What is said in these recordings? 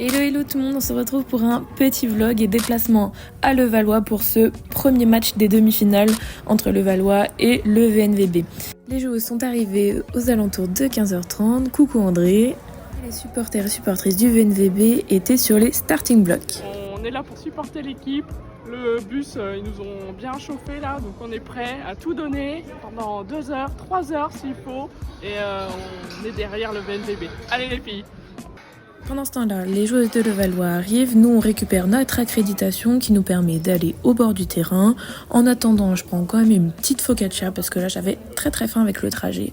Hello hello tout le monde, on se retrouve pour un petit vlog et déplacement à Levallois pour ce premier match des demi-finales entre Levallois et le VNVB. Les joueuses sont arrivées aux alentours de 15h30, coucou André. Les supporters et supportrices du VNVB étaient sur les starting blocks. On est là pour supporter l'équipe, le bus ils nous ont bien chauffé là, donc on est prêt à tout donner pendant 2 heures, 3 heures s'il faut et on est derrière le VNVB. Allez les filles! Pendant ce temps-là, les joueuses de Levallois arrivent, nous on récupère notre accréditation qui nous permet d'aller au bord du terrain. En attendant, je prends quand même une petite focaccia parce que là j'avais très faim avec le trajet.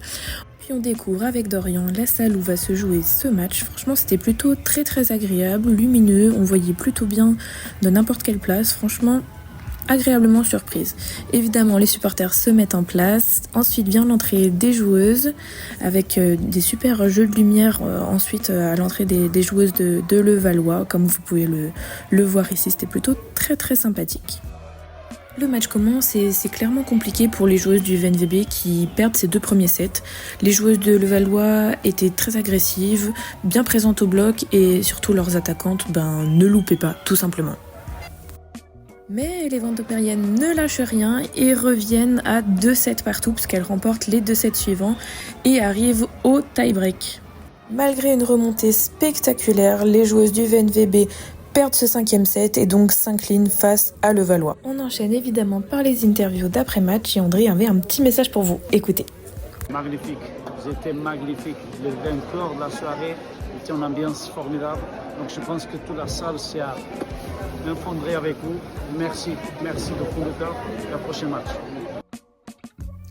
Puis on découvre avec Dorian la salle où va se jouer ce match. Franchement c'était plutôt très agréable, lumineux, on voyait plutôt bien de n'importe quelle place, franchement agréablement surprise. Évidemment les supporters se mettent en place, ensuite vient l'entrée des joueuses avec des super jeux de lumière ensuite à l'entrée des joueuses de Levallois, comme vous pouvez le voir ici, c'était plutôt très sympathique. Le match commence et c'est clairement compliqué pour les joueuses du VNVB qui perdent ces 2 premiers sets. Les joueuses de Levallois étaient très agressives, bien présentes au bloc et surtout leurs attaquantes ne loupaient pas tout simplement. Mais les Vendômériennes ne lâchent rien et reviennent à 2 sets partout puisqu'elles remportent les 2 sets suivants et arrivent au tie-break. Malgré une remontée spectaculaire, les joueuses du VNVB perdent ce 5e set et donc s'inclinent face à Levallois. On enchaîne évidemment par les interviews d'après-match et André avait un petit message pour vous. Écoutez. Magnifique, vous étiez magnifique. Le vainqueur de la soirée était une ambiance formidable. Donc je pense que toute la salle s'est effondrée avec vous. Merci de tout le cœur. Le prochain match.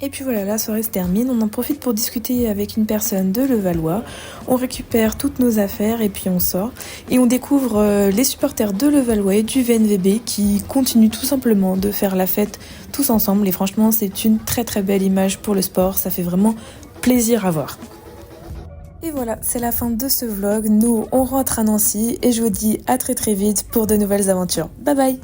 Et puis voilà, la soirée se termine, on en profite pour discuter avec une personne de Levallois, on récupère toutes nos affaires et puis on sort. Et on découvre les supporters de Levallois et du VNVB qui continuent tout simplement de faire la fête tous ensemble. Et franchement, c'est une très belle image pour le sport, ça fait vraiment plaisir à voir. Et voilà, c'est la fin de ce vlog, nous on rentre à Nancy et je vous dis à très vite pour de nouvelles aventures. Bye bye!